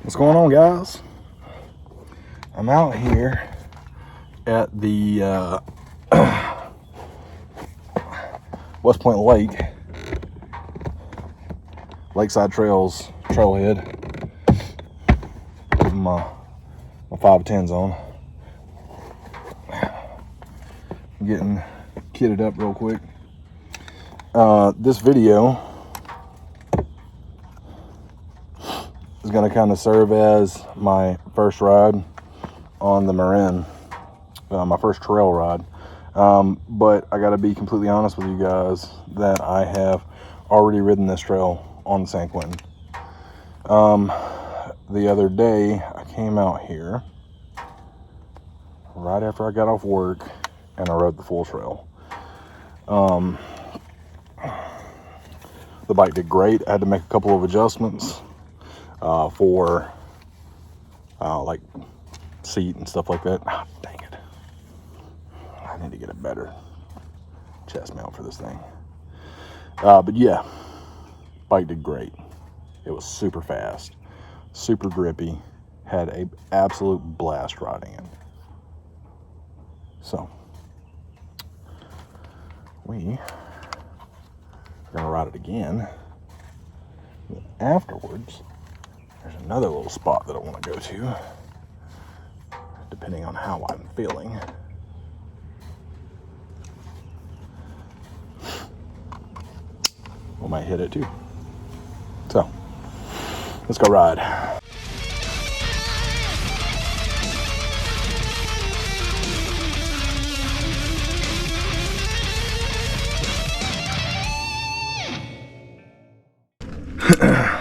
What's going on, guys? I'm out here at the Westpoint Lakeside Trails trailhead. Put my 510s on. Getting kitted up real quick. This video is going to kind of serve as my first ride on the Marin, my first trail ride. But I got to be completely honest with you guys that I have already ridden this trail on San Quentin. The other day I came out here right after I got off work and I rode the full trail. The bike did great. I had to make a couple of adjustments for like seat and stuff like that. Oh, dang it. I need to get a better chest mount for this thing. But yeah, bike did great. It was super fast, super grippy, had an absolute blast riding it. So we are gonna ride it again. And afterwards, there's another little spot that I want to go to, depending on how I'm feeling. We might hit it too. So, let's go ride.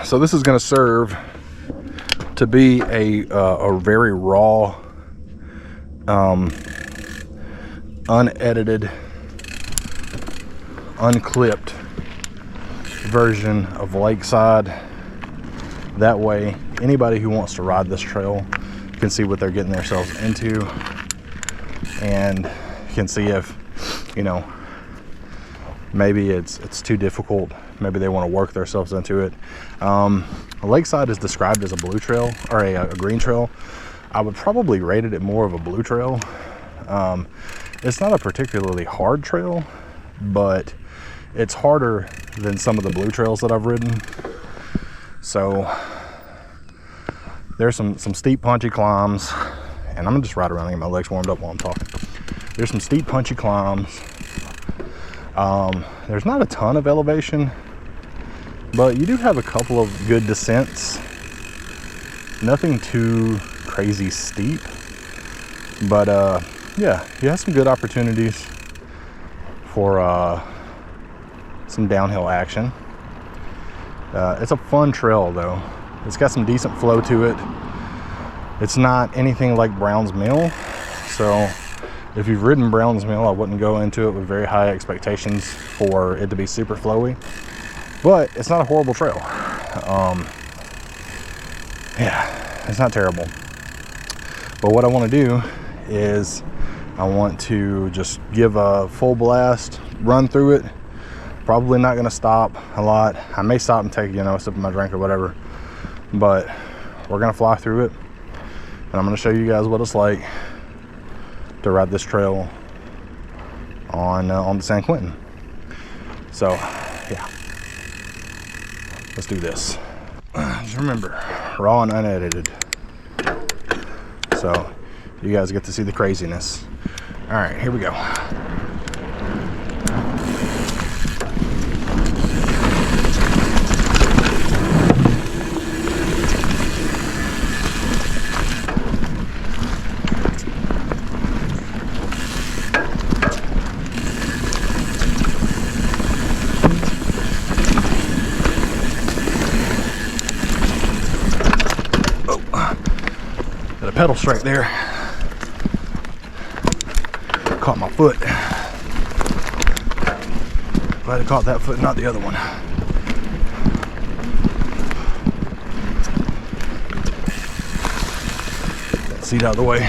So this is going to serve to be a very raw, unedited, unclipped version of Lakeside. That way anybody who wants to ride this trail can see what they're getting themselves into and can see if, you know, maybe it's too difficult, maybe they want to work themselves into it. Lakeside is described as a blue trail or a green trail. I would probably rate it more of a blue trail. It's not a particularly hard trail, but it's harder than some of the blue trails that I've ridden. So there's some steep punchy climbs, and I'm gonna just ride around and get my legs warmed up while I'm talking. There's some steep punchy climbs. There's not a ton of elevation, but you do have a couple of good descents. Nothing too crazy steep, but yeah, you have some good opportunities for some downhill action. It's a fun trail though. It's got some decent flow to it. It's not anything like Brown's Mill, so if you've ridden Brown's Mill, I wouldn't go into it with very high expectations for it to be super flowy, but it's not a horrible trail. Yeah, it's not terrible. But what I want to do is I want to just give a full blast, run through it. Probably not going to stop a lot. I may stop and take, a sip of my drink or whatever, but we're going to fly through it, and I'm going to show you guys what it's like to ride this trail on the San Quentin. So yeah, let's do this. Just remember, raw and unedited, so you guys get to see the craziness. All right, here we go. Pedal strike there. Caught my foot. Glad I caught that foot, not the other one. That seat out of the way.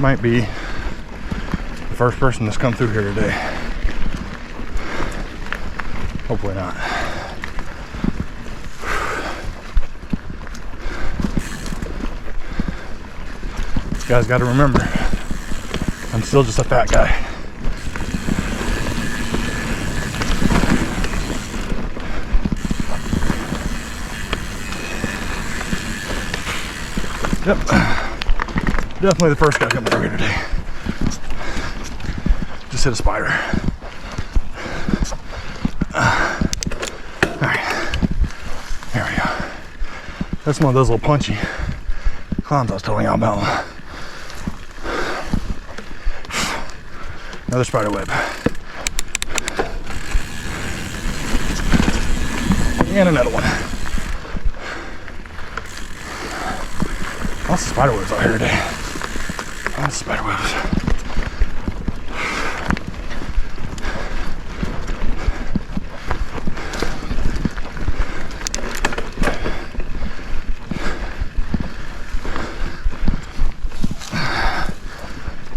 might be the first person that's come through here today. Hopefully not. You guys got to remember, I'm still just a fat guy. Yep, definitely the first guy coming through here today. Just hit a spider. Alright, there we go. That's one of those little punchy climbs I was telling y'all about. Another spider web. And another one. Lots of spider webs out here today. Lots of spider webs.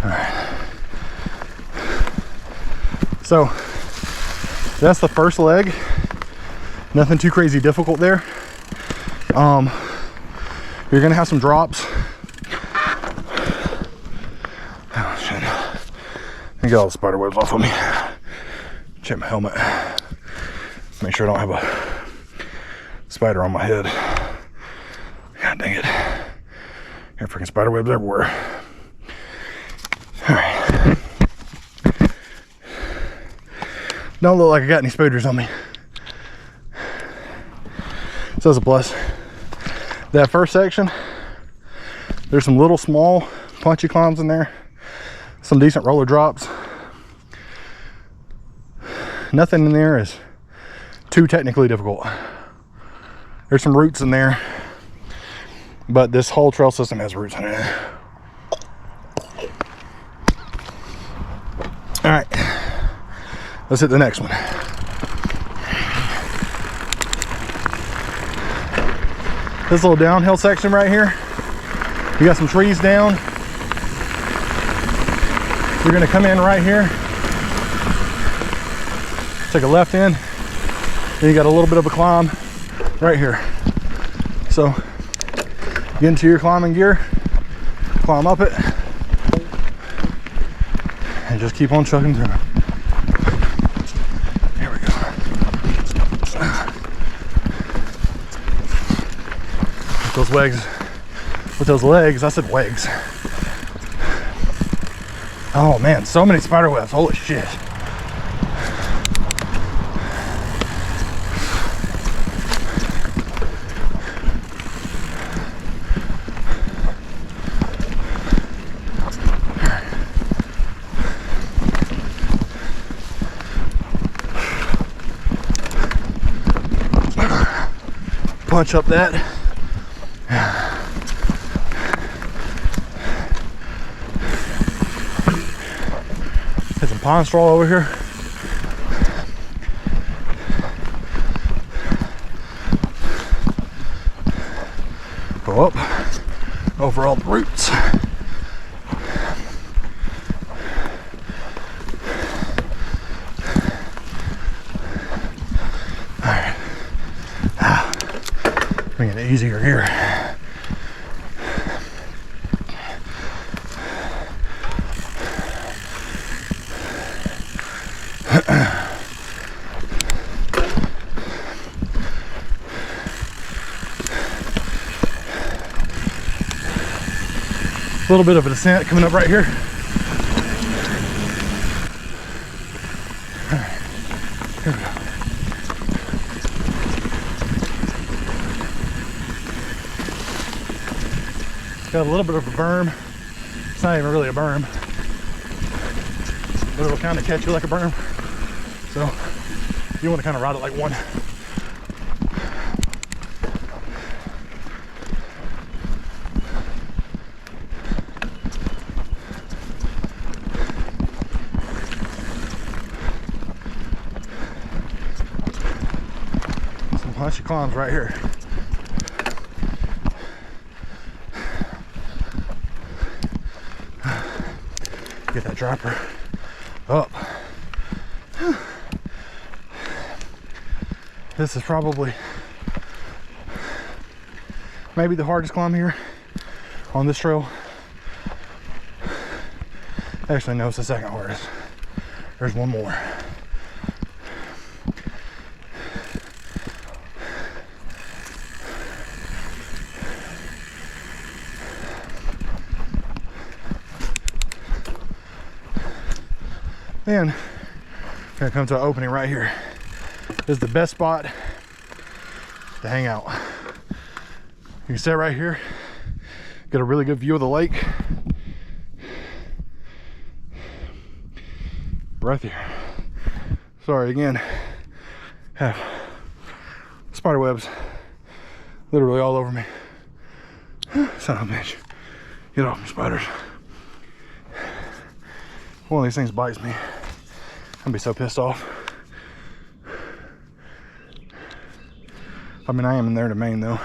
Alright. So, that's the first leg. Nothing too crazy difficult there. You're gonna have some drops. Oh shit. Let me get all the spider webs off of me. Check my helmet. Make sure I don't have a spider on my head. God dang it. Got freaking spider webs everywhere. Alright. Don't look like I got any spooters on me. So that's a plus. That first section, there's some little small punchy climbs in there, some decent roller drops. Nothing in there is too technically difficult. There's some roots in there, but this whole trail system has roots in it. All right, let's hit the next one. This little downhill section right here, you got some trees down. You're gonna come in right here, take a left in, then you got a little bit of a climb right here. So get into your climbing gear, climb up it, and just keep on chugging through. Here we go. Those legs, with those legs, I said legs. Oh man, so many spider webs, holy shit. Punch up that. Get some pine straw over here. Go up over all the roots. Alright. Making it easier here. A little bit of a descent coming up right here. All right, here we go. It's got a little bit of a berm. It's not even really a berm, but it'll kind of catch you like a berm. So you want to kind of ride it like one. Punchy climbs right here. Get that dropper up. This is probably maybe the hardest climb here on this trail. Actually, no, it's the second hardest. There's one more. Then we're gonna come to an opening right here. This is the best spot to hang out. You can sit right here, get a really good view of the lake. Right there. Sorry again. Have spider webs literally all over me. Son of a bitch. Get off me, spiders. One of these things bites me, I'd be so pissed off. I mean, I am in there to Maine though.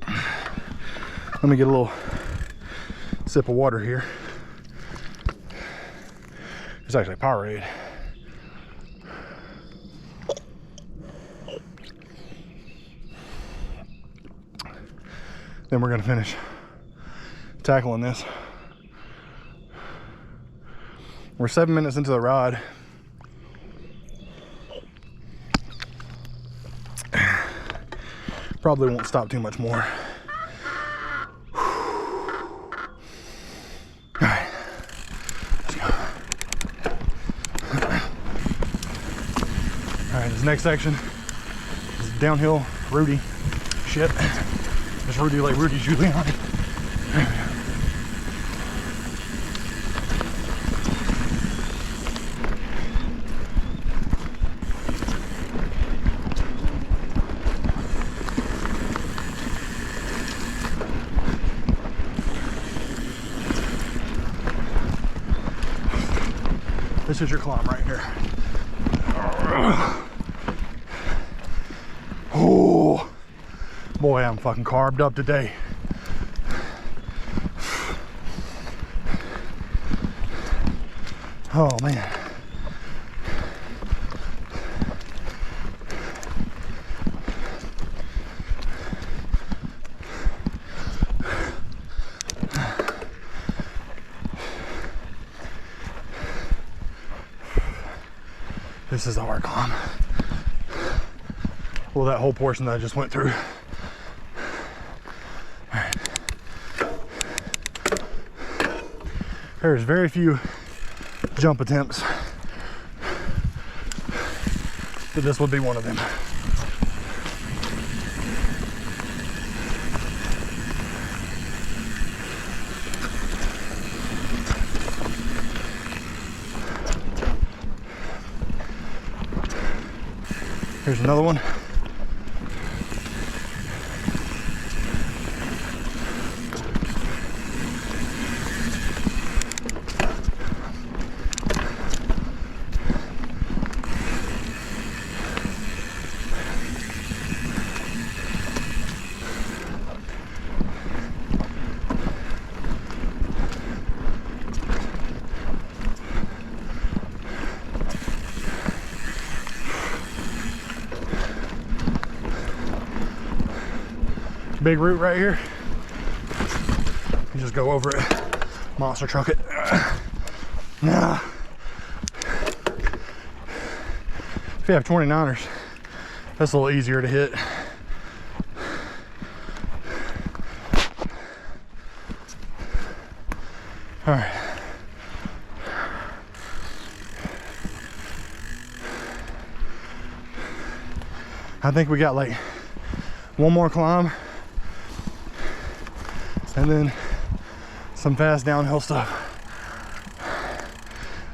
Let me get a little sip of water here. It's actually Powerade. Then we're gonna finish tackling this. We're 7 minutes into the ride. Probably won't stop too much more. Alright, let's go. Alright, this next section is downhill, Rudy shit. It's Rudy like Rudy Giuliani. This is your climb right here. Oh boy, I'm fucking carved up today. Oh man. This is a hard climb. Well, that whole portion that I just went through. All right. There's very few jump attempts, but this would be one of them. Here's another one. Big route right here. You just go over it, monster truck it. Now, if you have 29ers, that's a little easier to hit. All right. I think we got like one more climb and then some fast downhill stuff,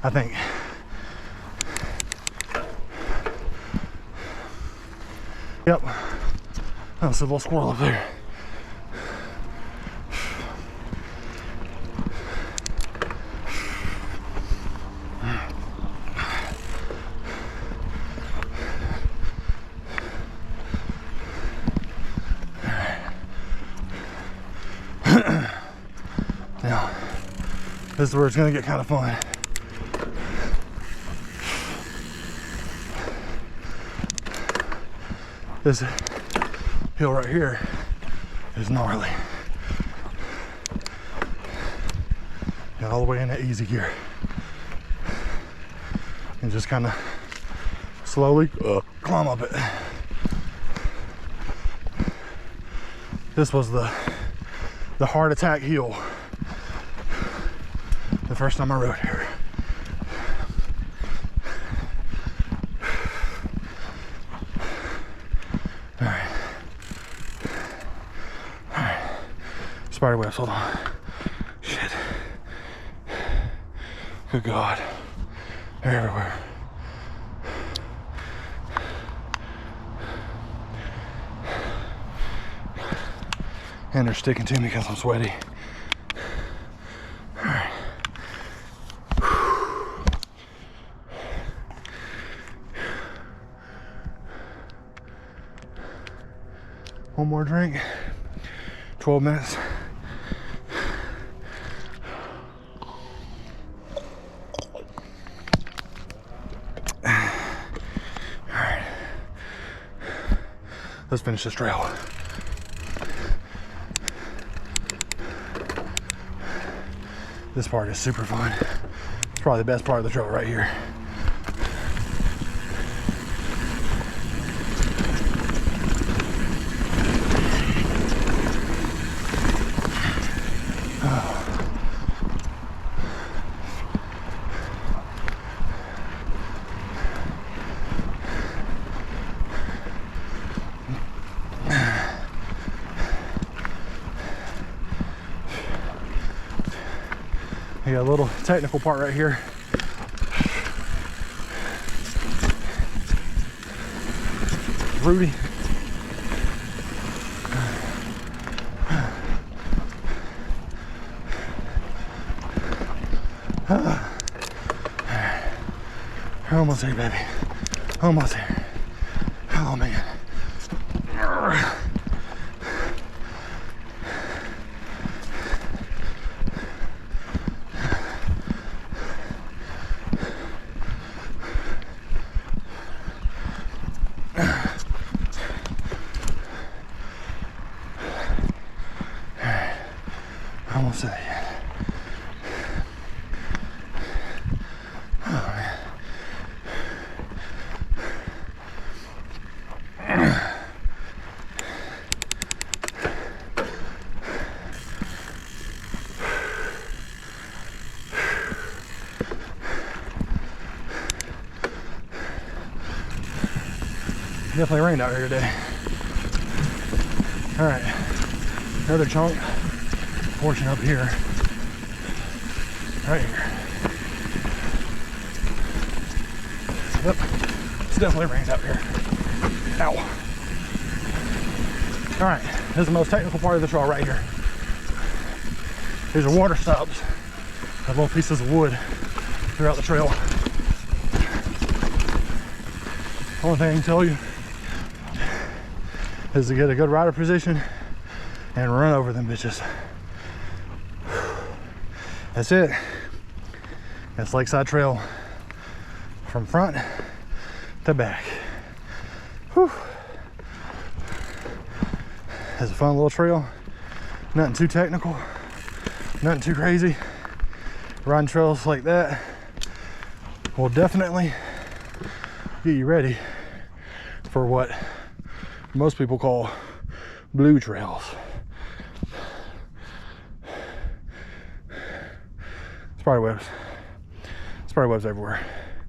I think. Yep, that's a little squirrel up there. Now, This is where it's gonna get kind of fun. This hill right here is gnarly. Got all the way into easy gear. And just kind of slowly climb up it. This was the heart attack hill the first time I rode here. All right. Spider webs, hold on. Shit. Good God. They're everywhere. And they're sticking to me because I'm sweaty. All right. One more drink. 12 minutes. Alright. Let's finish this trail. This part is super fun. It's probably the best part of the trail right here. You got a little technical part right here. Rudy. We're almost here, baby. Almost here. Oh, man. Almost there yet. Oh, man. Definitely rained out here today. All right, another chunk portion up here, right here. Yep, it's definitely rained out here. Ow. All right, this is the most technical part of the trail right here. These are water stubs, little pieces of wood throughout the trail. Only thing I can tell you is to get a good rider position and run over them bitches. That's it. That's Lakeside Trail from front to back. Whew. It's a fun little trail. Nothing too technical, nothing too crazy. Riding trails like that will definitely get you ready for what most people call blue trails. Spider webs. Spider webs everywhere.